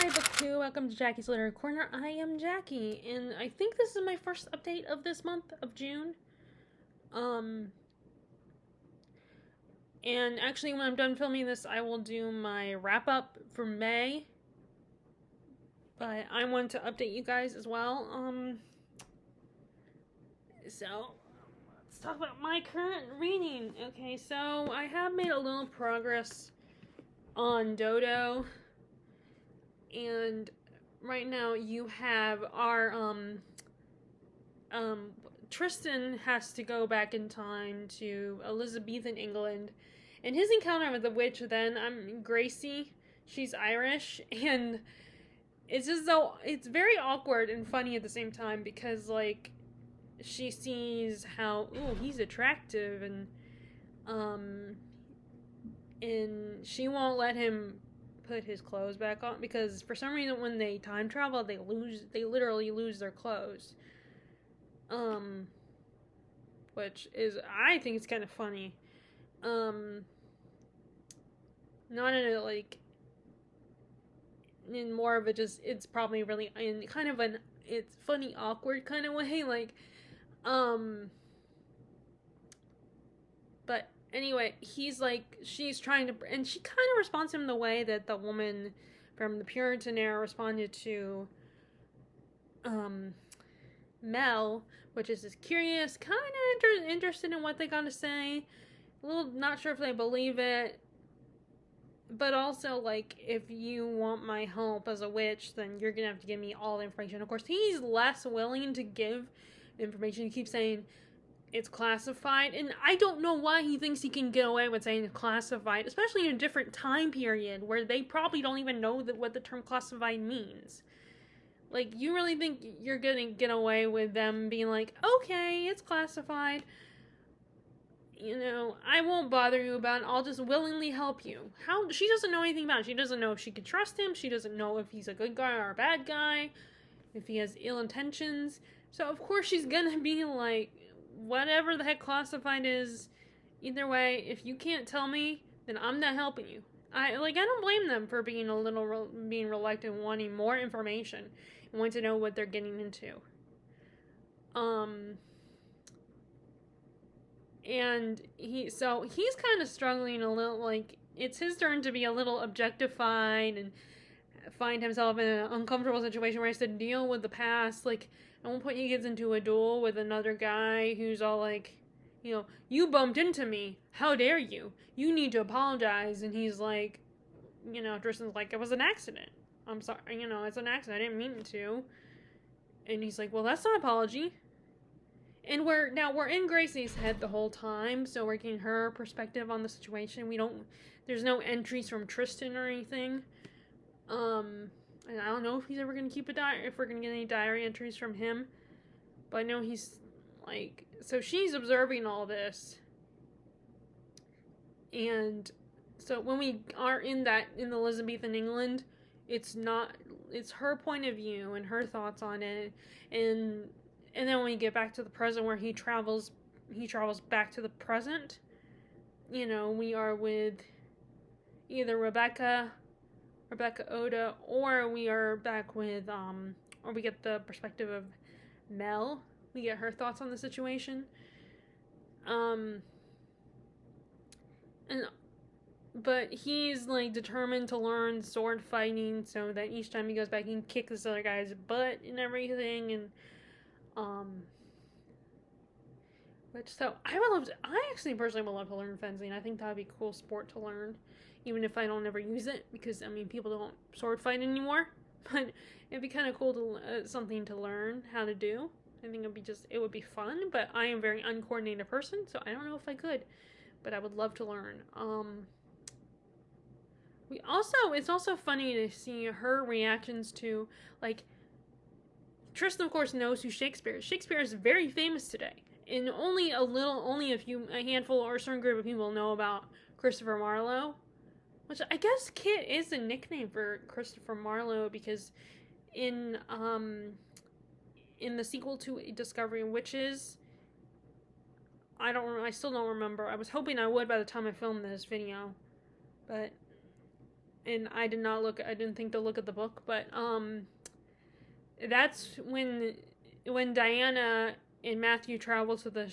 Hi, Book 2. Welcome to Jackie's Literary Corner. I am Jackie, and I think this is my first update of this month of June. And actually, when I'm done filming this, I will do my wrap-up for May. But I wanted to update you guys as well. So, let's talk about my current reading. Okay, so I have made a little progress on DODO. And right now you have our Tristan has to go back in time to Elizabethan England, and his encounter with the witch. Then Gracie, she's Irish, and it's just so it's very awkward and funny at the same time because like she sees how he's attractive and she won't let him put his clothes back on because for some reason when they time travel they literally lose their clothes, which is I think it's kind of funny, not in a like in more of a just it's probably really in kind of an it's funny awkward kind of way like but anyway, he's like, she's trying to, and she kind of responds to him the way that the woman from the Puritan era responded to Mel, which is just curious, kind of interested in what they got to say, a little not sure if they believe it, but also like, if you want my help as a witch, then you're gonna have to give me all the information. Of course, he's less willing to give information. He keeps saying it's classified, and I don't know why he thinks he can get away with saying it's classified, especially in a different time period where they probably don't even know what the term classified means. Like, you really think you're gonna get away with them being like, okay, it's classified, you know, I won't bother you about it, I'll just willingly help you. How? She doesn't know anything about it. She doesn't know if she can trust him, she doesn't know if he's a good guy or a bad guy, if he has ill intentions, so of course she's gonna be like, whatever the heck classified is, either way, if you can't tell me, then I'm not helping you. I don't blame them for being being reluctant, wanting more information, and wanting to know what they're getting into. And he's kind of struggling a little, like, it's his turn to be a little objectified and find himself in an uncomfortable situation where he has to deal with the past. Like, at one point he gets into a duel with another guy who's all like, you know, you bumped into me, how dare you, you need to apologize. And he's like, you know, Tristan's like, it was an accident, I'm sorry, you know, it's an accident, I didn't mean to. And he's like, well, that's not an apology. And we're in Gracie's head the whole time, so we're getting her perspective on the situation. There's no entries from Tristan or anything. And I don't know if he's ever going to keep a diary, if we're going to get any diary entries from him. But I know he's, like, so she's observing all this. And so when we are in the Elizabethan England, it's her point of view and her thoughts on it. And then when we get back to the present where he travels back to the present, you know, we are with either Rebecca Oda, or we are back with, or we get the perspective of Mel. We get her thoughts on the situation. But he's, like, determined to learn sword fighting so that each time he goes back, he can kick this other guy's butt and everything, and, I actually personally would love to learn fencing. I think that would be a cool sport to learn, even if I don't ever use it, because, I mean, people don't sword fight anymore, but it'd be kind of cool to, something to learn how to do. I think it would be fun, but I am a very uncoordinated person, so I don't know if I could, but I would love to learn. It's also funny to see her reactions to, like, Tristan, of course, knows who Shakespeare is. Shakespeare is very famous today. And only a handful or a certain group of people know about Christopher Marlowe. Which I guess Kit is a nickname for Christopher Marlowe because in the sequel to Discovering Witches, I still don't remember. I was hoping I would by the time I filmed this video. But and I didn't think to look at the book, but that's when Diana and Matthew travel to the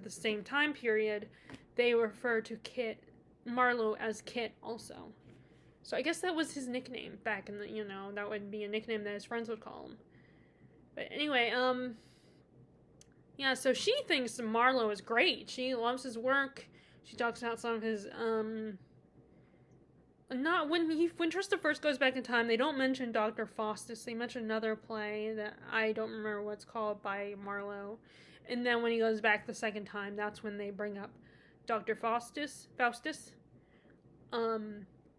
same time period, they refer to Marlowe as Kit also. So I guess that was his nickname back in the, that would be a nickname that his friends would call him. But anyway, yeah, so she thinks Marlowe is great. She loves his work. She talks about some of his, not when Trista first goes back in time, they don't mention Dr. Faustus. They mention another play that I don't remember what it's called by Marlowe. And then when he goes back the second time, that's when they bring up Dr. Faustus.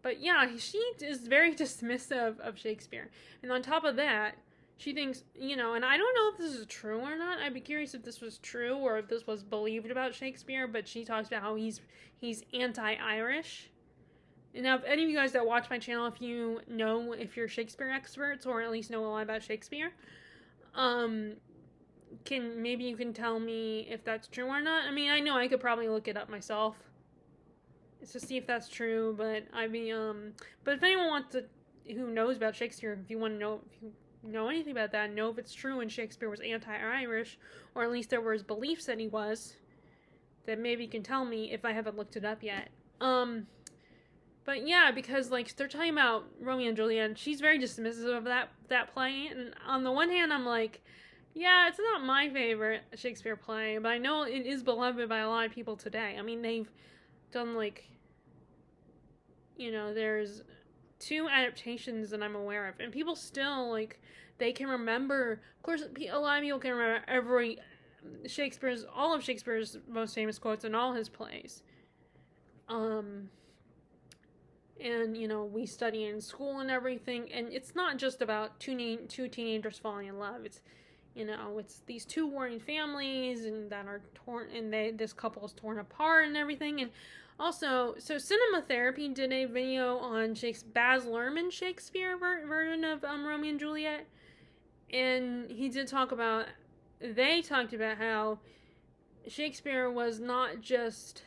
But yeah, she is very dismissive of Shakespeare. And on top of that, she thinks, and I don't know if this is true or not. I'd be curious if this was true or if this was believed about Shakespeare, but she talks about how he's anti-Irish. And now, if any of you guys that watch my channel, if you're Shakespeare experts or at least know a lot about Shakespeare, maybe you can tell me if that's true or not. I mean, I know I could probably look it up myself to see if that's true, but but if anyone who knows about Shakespeare, if you want to know, if you know anything about that, know if it's true and Shakespeare was anti-Irish, or at least there was beliefs that he was, then maybe you can tell me if I haven't looked it up yet. But yeah, because they're talking about Romeo and Juliet, and she's very dismissive of that play, and on the one hand I'm like, yeah, it's not my favorite Shakespeare play, but I know it is beloved by a lot of people today. I mean, they've done there's 2 adaptations that I'm aware of, and people still they can remember. Of course, a lot of people can remember all of Shakespeare's most famous quotes in all his plays. And we study in school and everything, and it's not just about two teenagers falling in love. It's it's these 2 warring families and that are torn, and this couple is torn apart and everything. And also, so Cinema Therapy did a video on Baz Luhrmann's Shakespeare version of Romeo and Juliet, and they talked about how Shakespeare was not just,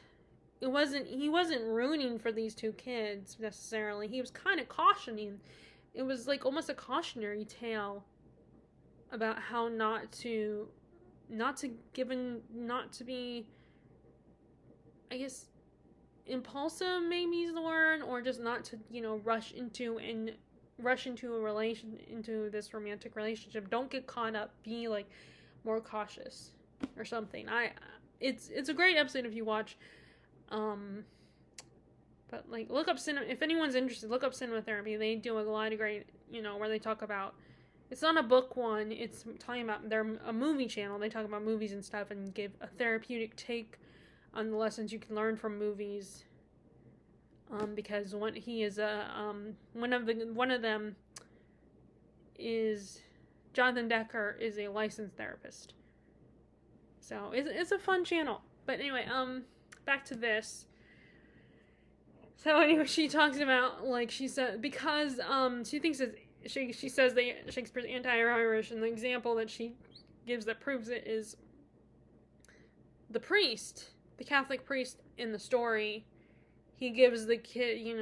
he wasn't ruining for these 2 kids necessarily. He was kind of cautioning. It was almost a cautionary tale about how not to be, I guess, impulsive maybe is the word, or just not to rush into this romantic relationship. Don't get caught up. Be more cautious or something. It's a great episode if you watch. But look up if anyone's interested, look up Cinema Therapy. They do a lot of great, where they talk about, it's not a book one, it's talking about, they're a movie channel. They talk about movies and stuff and give a therapeutic take on the lessons you can learn from movies. Because one of them is Jonathan Decker is a licensed therapist. So it's a fun channel. But anyway, back to this. So anyway, she talks about, she said, because she thinks that she says that Shakespeare's anti-Irish, and the example that she gives that proves it is the Catholic priest in the story. He gives the kid, he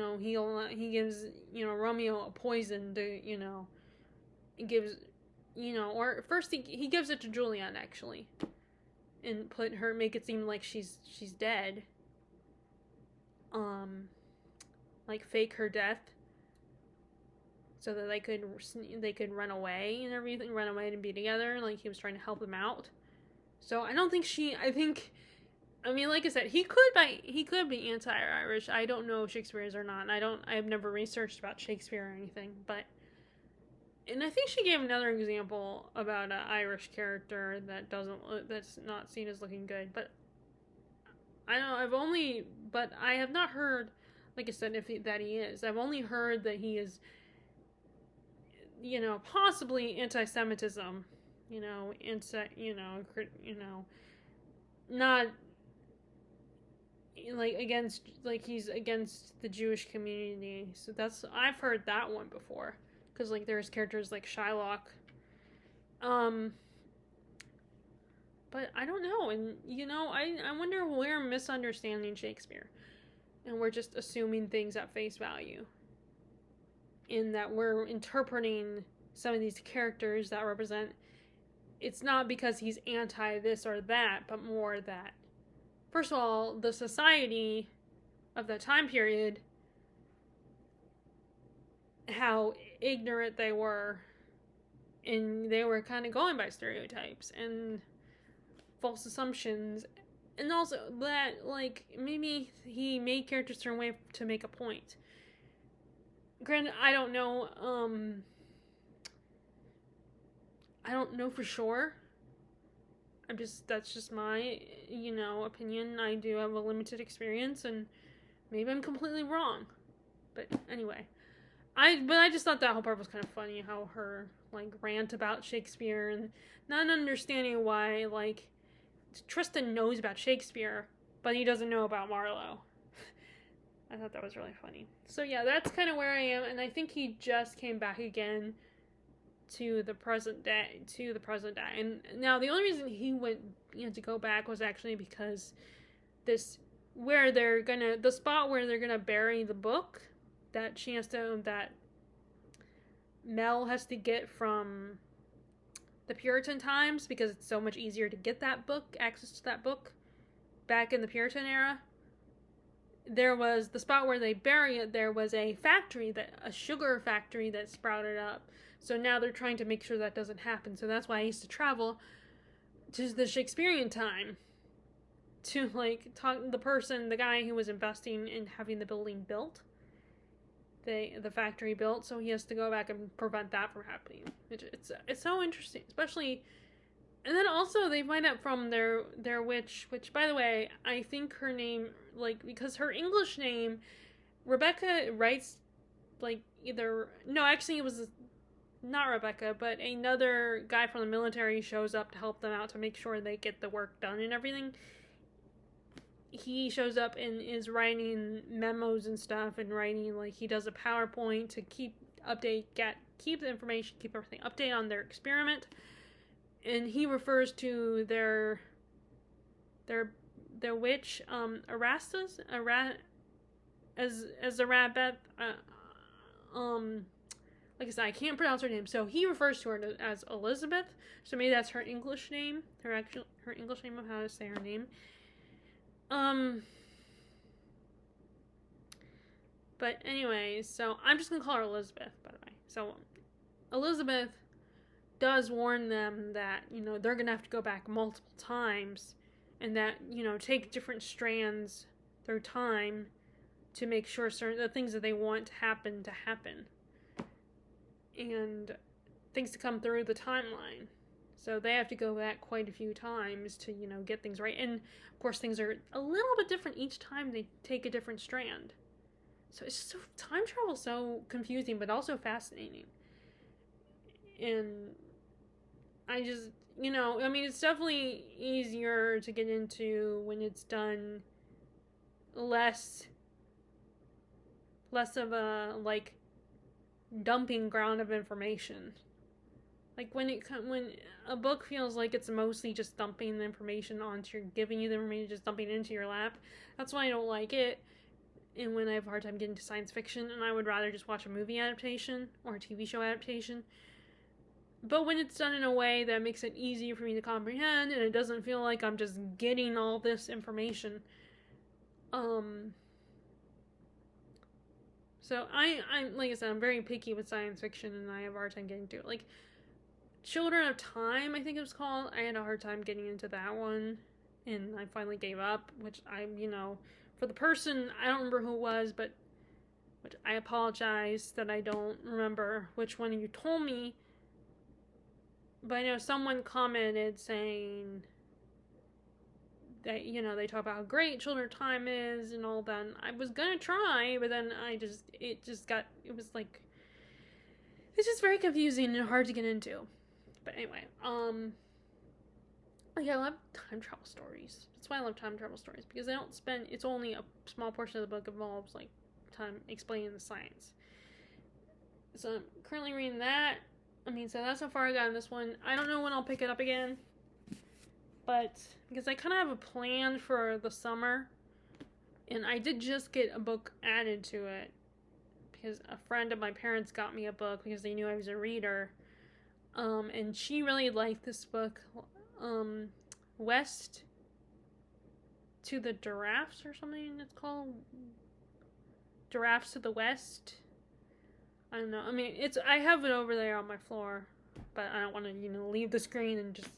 gives, Romeo a poison to, or first he gives it to Juliet actually, and make it seem like she's dead. Fake her death, so that they could run away and everything, run away and be together. He was trying to help them out. So I don't think like I said, he could be anti-Irish. I don't know if Shakespeare is or not. I've never researched about Shakespeare or anything, and I think she gave another example about an Irish character that's not seen as looking good. But I don't know. But I have not heard, like I said, that he is. I've only heard that he is, possibly anti-Semitism, not against, he's against the Jewish community. So I've heard that one before, because there's characters like Shylock, but I don't know. And I wonder if we're misunderstanding Shakespeare and we're just assuming things at face value. in that we're interpreting some of these characters that represent, it's not because he's anti this or that, but more that, first of all, the society of that time period, how ignorant they were, and they were kind of going by stereotypes and false assumptions, and also that, like, maybe he made characters a certain way to make a point. Granted, I don't know for sure. That's just my, opinion. I do have a limited experience, and maybe I'm completely wrong. But anyway, I just thought that whole part was kind of funny, how her, like, rant about Shakespeare and not understanding why, like, Tristan knows about Shakespeare, but he doesn't know about Marlowe. I thought that was really funny. So yeah, that's kind of where I am, and I think he just came back again to the present day. And now the only reason he went, to go back was actually because the spot where they're gonna bury the book that Mel has to get from the Puritan times, because it's so much easier to get access to that book back in the Puritan era. There was the spot where they bury it, there was a sugar factory that sprouted up. So now they're trying to make sure that doesn't happen. So that's why I used to travel to the Shakespearean time to, like, talk to the guy who was investing in having the building built, the factory built. So he has to go back and prevent that from happening. It's so interesting, especially. And then also they find out from their witch, which, by the way, I think her name, like, because her English name, Rebecca writes, like, actually it was not Rebecca, but another guy from the military shows up to help them out to make sure they get the work done and everything. He shows up and is writing memos and stuff, and writing, like, he does a PowerPoint to keep the information, keep everything updated on their experiment. And he refers to their witch, Erastus, as Arabeth, like I said, I can't pronounce her name, so he refers to her as Elizabeth. So maybe that's her English name, her English name of how to say her name. But anyway, so I'm just gonna call her Elizabeth, by the way. So Elizabeth does warn them that, they're gonna have to go back multiple times, and that, take different strands through time to make sure the things that they want to happen, and things to come through the timeline. So they have to go back quite a few times to, get things right. And of course, things are a little bit different each time they take a different strand. So it's just time travel is so confusing, but also fascinating. And I just, it's definitely easier to get into when it's done less of a, like, dumping ground of information. Like, when a book feels like it's mostly just dumping the information giving you the information, just dumping it into your lap, that's why I don't like it. And when I have a hard time getting to science fiction, and I would rather just watch a movie adaptation or a TV show adaptation. But when it's done in a way that makes it easy for me to comprehend, and it doesn't feel like I'm just getting all this information, so I'm like I said, I'm very picky with science fiction, and I have a hard time getting to it. Like, Children of Time, I think it was called, I had a hard time getting into that one, and I finally gave up, which for the person, I don't remember who it was, but which I apologize that I don't remember which one you told me. But I know someone commented saying that, they talk about how great Children of Time is and all that. And I was gonna try, but then it was it's just very confusing and hard to get into. But anyway, yeah, I love time travel stories. That's why I love time travel stories, because it's only a small portion of the book involves, like, time explaining the science. So I'm currently reading that. So that's how far I got in this one. I don't know when I'll pick it up again, but because I kind of have a plan for the summer, and I did just get a book added to it, because a friend of my parents got me a book because they knew I was a reader. And she really liked this book, West to the Giraffes or something it's called. Giraffes to the West. I don't know. I mean, I have it over there on my floor, but I don't want to, leave the screen and just,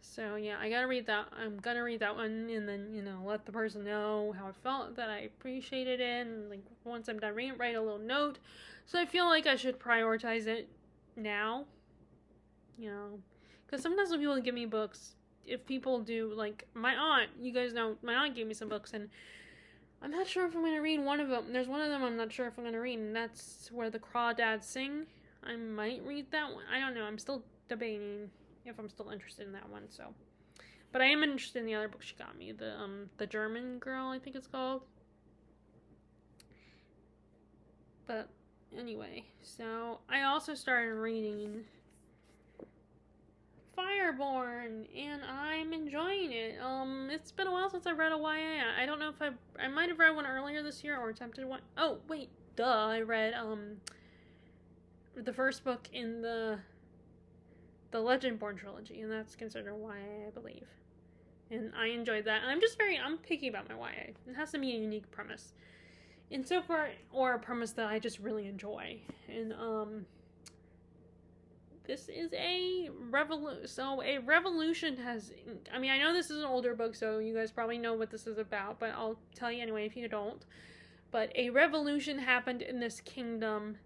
so yeah, I gotta read that. I'm gonna read that one and then, let the person know how I felt, that I appreciated it, and like once I'm done reading it, write a little note. So I feel like I should prioritize it now, because sometimes when people give me books, if people do, like my aunt, you guys know, my aunt gave me some books, and I'm not sure if I'm going to read one of them. There's one of them I'm not sure if I'm going to read, and that's Where the Crawdads Sing. I might read that one. I don't know. I'm still debating if I'm still interested in that one, so. But I am interested in the other book she got me. The German Girl, I think it's called. But anyway, so I also started reading Fireborne, and I'm enjoying it. It's been a while since I read a YA. I don't know if I might have read one earlier this year or attempted one. Oh, wait, duh, I read, the first book in the Legendborn trilogy, and that's considered a YA, I believe. And I enjoyed that, and I'm picky about my YA. It has to be a unique premise. And so far, or a premise that I just really enjoy. And, this is a revolution. So a revolution has, I mean, I know this is an older book, so you guys probably know what this is about, but I'll tell you anyway if you don't. But a revolution happened in this kingdom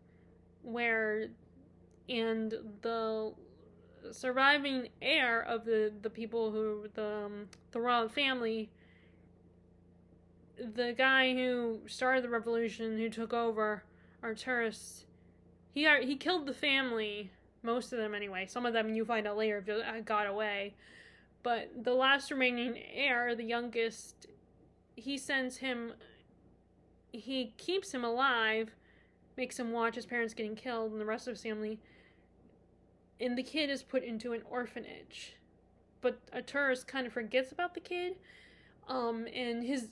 and the surviving heir of the people who, the royal family, the guy who started the revolution, who took over, Arturus, he killed the family. Most of them, anyway. Some of them you find out later got away. But the last remaining heir, the youngest, he keeps him alive, makes him watch his parents getting killed and the rest of his family. And the kid is put into an orphanage. But Arturus kind of forgets about the kid. And his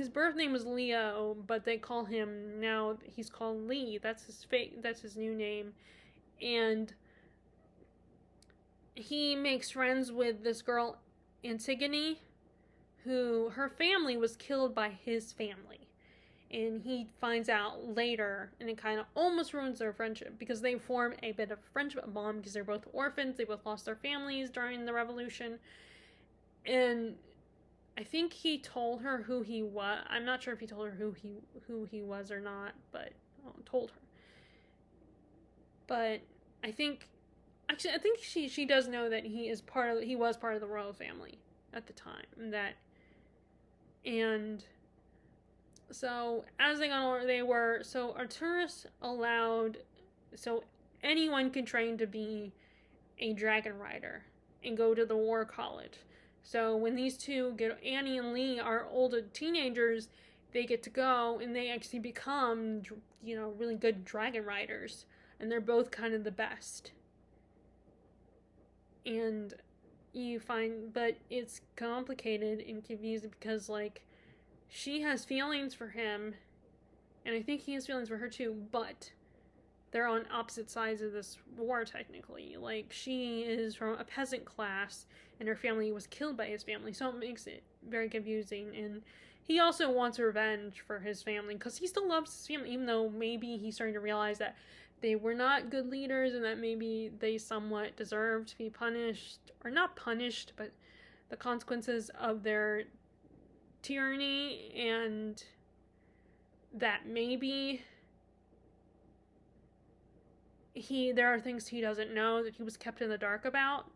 birth name was Leo, but they call him, now he's called Lee. That's his new name. And he makes friends with this girl, Antigone, who her family was killed by his family. And he finds out later, and it kind of almost ruins their friendship, because they form a bit of a friendship bond, because they're both orphans, they both lost their families during the revolution. And I think he told her who he was. I'm not sure if he told her who he was or not, but told her. But I think she does know that he was part of the royal family at the time. And so as they got older, so Arturus allowed, so anyone could train to be a dragon rider and go to the war college. So when these two Annie and Lee are older teenagers, they get to go and they actually become, really good dragon riders. And they're both kind of the best. And but it's complicated and confusing because, like, she has feelings for him, and I think he has feelings for her too, but they're on opposite sides of this war, technically. Like, she is from a peasant class, and her family was killed by his family, so it makes it very confusing. And he also wants revenge for his family, because he still loves his family, even though maybe he's starting to realize that they were not good leaders, and that maybe they somewhat deserve to be punished, or not punished, but the consequences of their tyranny, and that maybe there are things he doesn't know that he was kept in the dark about.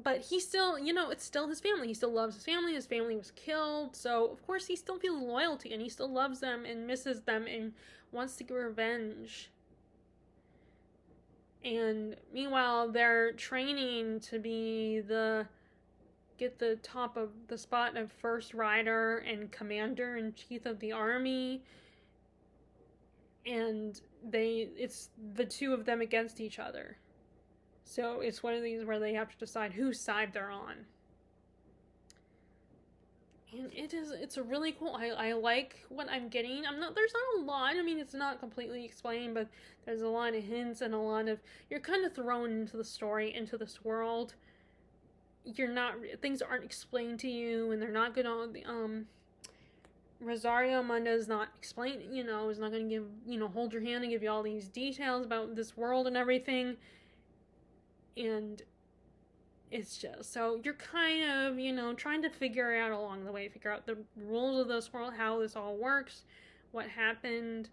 But he still, it's still his family. He still loves his family. His family was killed. So, of course, he still feels loyalty, and he still loves them and misses them and wants to get revenge. And meanwhile, they're training to get the top of the spot of first rider and commander-in-chief of the army. And it's the two of them against each other. So it's one of these where they have to decide whose side they're on. And it's a really cool, I like what I'm getting. There's not a lot, I mean, it's not completely explained, but there's a lot of hints and a lot of, you're kind of thrown into the story, into this world. You're not, things aren't explained to you, and they're not good on the, Rosario Munda is not explain, is not going to give, hold your hand and give you all these details about this world and everything. And it's just, so you're kind of, trying to figure out along the way, figure out the rules of this world, how this all works, what happened.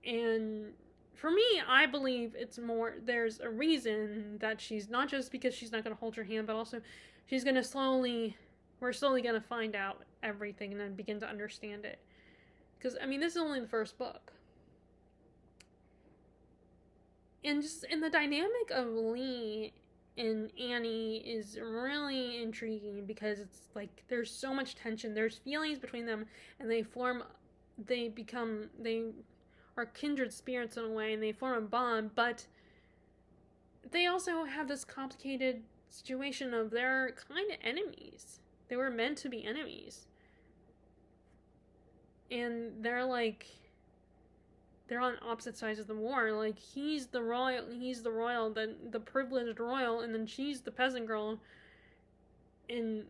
And for me, I believe it's more, there's a reason that she's not just because she's not going to hold your hand, but also she's going to we're slowly going to find out everything and then begin to understand it. Because, I mean, this is only the first book. And just in the dynamic of Lee and Annie is really intriguing, because it's like there's so much tension, there's feelings between them, and they are kindred spirits in a way, and they form a bond, but they also have this complicated situation of they're kind of enemies. They were meant to be enemies. And they're on opposite sides of the war. Like, he's the royal, the privileged royal, and then she's the peasant girl, and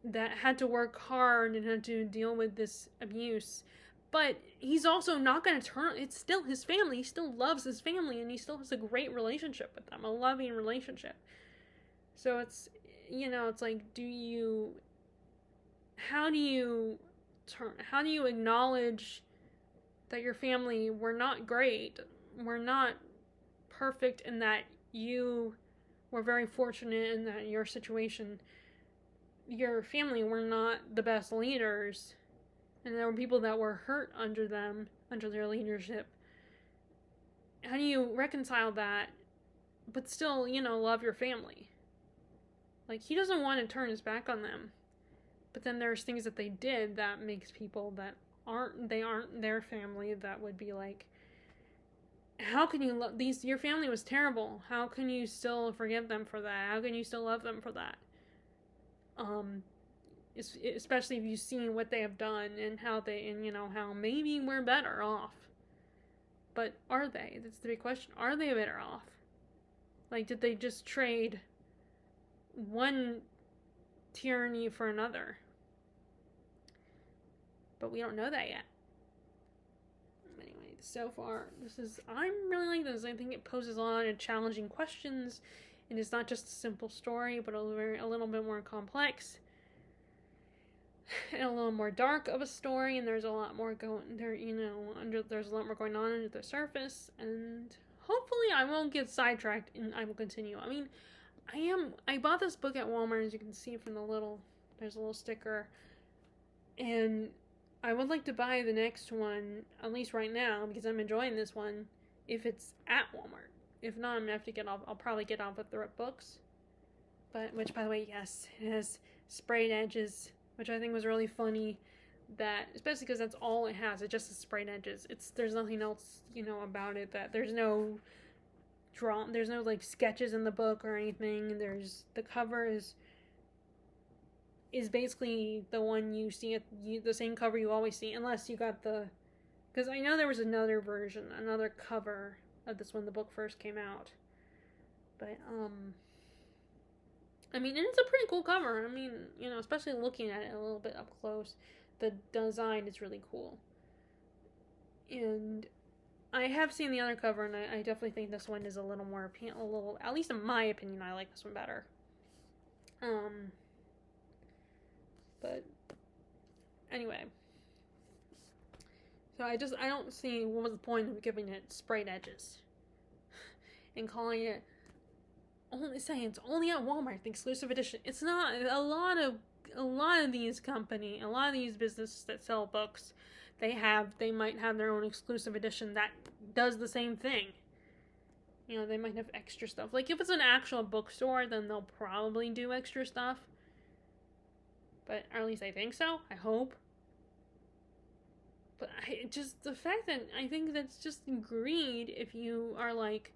that had to work hard and had to deal with this abuse. But he's also not going to turn, it's still his family, he still loves his family, and he still has a great relationship with them, a loving relationship. So it's, it's like, how do you acknowledge that your family were not great, were not perfect, and that you were very fortunate in that your situation, your family were not the best leaders, and there were people that were hurt under their leadership. How do you reconcile that, but still, love your family? Like, he doesn't want to turn his back on them, but then there's things that they did that makes people that aren't their family that would be like, how can you love these? Your family was terrible. How can you still forgive them for that? How can you still love them for that? Especially if you've seen what they have done and how how maybe we're better off. But are they? That's the big question. Are they better off? Like, did they just trade one tyranny for another? But we don't know that yet. Anyway, so far, I'm really liking this. I think it poses a lot of challenging questions, and it's not just a simple story, but a little bit more complex, and a little more dark of a story, and there's a lot more going there, there's a lot more going on under the surface, and hopefully I won't get sidetracked, and I will continue. I mean, I bought this book at Walmart, as you can see from there's a little sticker, and I would like to buy the next one, at least right now, because I'm enjoying this one, if it's at Walmart. If not, I'm going to have to get off, I'll probably get off at Thrift Books. Which, by the way, yes, it has sprayed edges, which I think was really funny, especially because that's all it has, it just has sprayed edges. There's nothing else, about it, that there's no like sketches in the book or anything. The cover is basically the one you see the same cover you always see, unless you got because I know there was another cover of this when the book first came out. But I mean, and it's a pretty cool cover. I mean, especially looking at it a little bit up close, the design is really cool. And I have seen the other cover, and I definitely think this one is a little more at least in my opinion, I like this one better. But anyway, so I don't see what was the point of giving it sprayed edges and calling it it's only at Walmart, the exclusive edition. It's not. A lot of these businesses that sell books, they might have their own exclusive edition that does the same thing. They might have extra stuff. Like, if it's an actual bookstore, then they'll probably do extra stuff. But, or at least I think so. I hope. But the fact that I think that's just greed if you are like,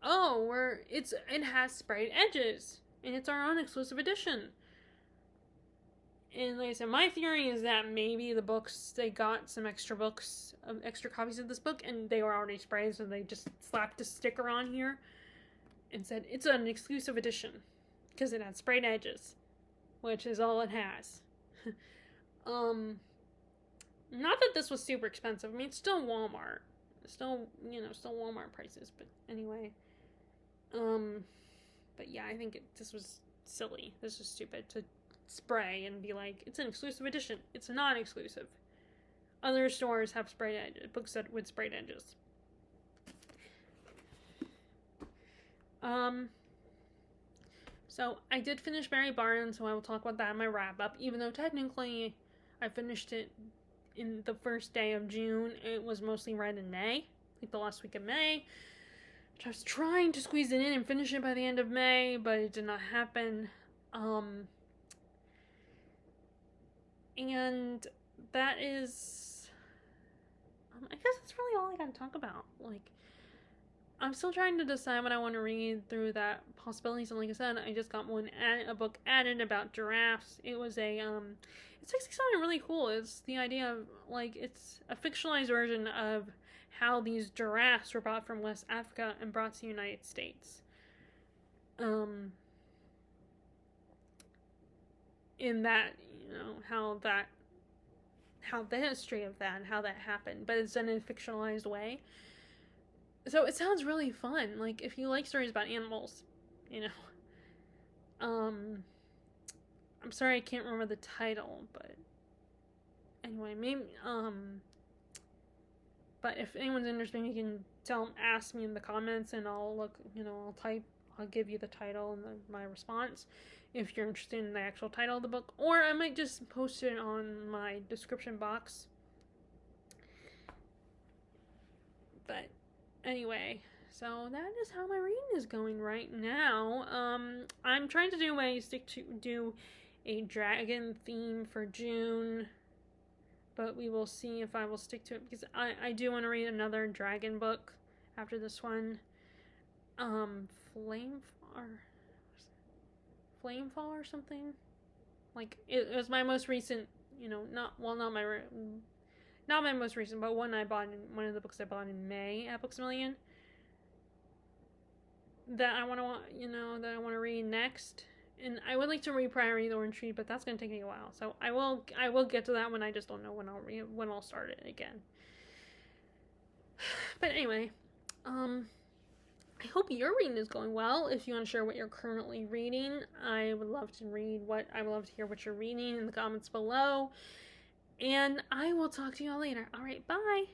oh, it has sprayed edges, and it's our own exclusive edition. And like I said, my theory is that maybe the books, they got some extra books, extra copies of this book, and they were already sprayed, so they just slapped a sticker on here and said it's an exclusive edition because it had sprayed edges, which is all it has. Not that this was super expensive. I mean, it's still Walmart. Still Walmart prices, but anyway. But yeah, I think this was silly. This was stupid to spray and be like, it's an exclusive edition. It's not exclusive. Other stores have sprayed edges, books that with sprayed edges. So I did finish Fireborne, so I will talk about that in my wrap up. Even though technically I finished it in the first day of June, it was mostly read in May, like the last week of May. Which I was trying to squeeze it in and finish it by the end of May, but it did not happen. And that is, I guess that's really all I gotta talk about. Like, I'm still trying to decide what I want to read through that possibilities. And like I said, I just got a book added about giraffes. It was it's actually sounded really cool. It's the idea of, like, it's a fictionalized version of how these giraffes were brought from West Africa and brought to the United States. In that, how the history of that and how that happened, but it's done in a fictionalized way. So it sounds really fun. Like, if you like stories about animals, I'm sorry I can't remember the title, but anyway, maybe, but if anyone's interested, you can ask me in the comments, and I'll look, I'll give you the title and my response if you're interested in the actual title of the book, or I might just post it on my description box. But anyway, so that is how my reading is going right now. I'm trying to do a dragon theme for June, but we will see if I will stick to it, because I do want to read another dragon book after this one. Flamefall or something. Like, it was my most recent, not my most recent, but one of the books I bought in May at Books A Million. That I want to read next. And I would like to read Priory of the Orange Tree, but that's going to take me a while. So I will get to that one. I just don't know when I'll start it again. But anyway, I hope your reading is going well. If you want to share what you're currently reading, I would love to hear what you're reading in the comments below. And I will talk to you all later. All right, bye.